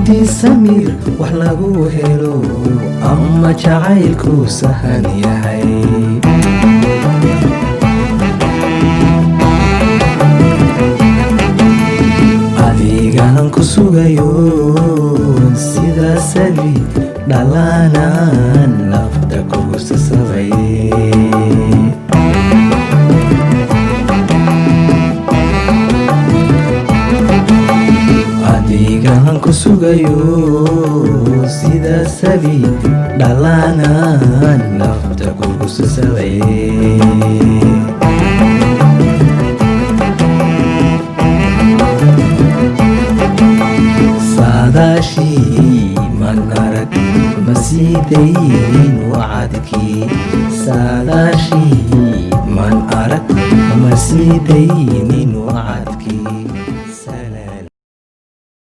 haddii samiir wax lagu helo ama jacaylku sahan yahay adigaan ku sugayo sida sabi dhalaanaan nafta kugu sasabay adigaan ku sugayo sida sabi dhalaanaan nafta kugu sasabay saadaashii man arag masiidayn wacadkii saadaashii man arag masiidaynin wacadkii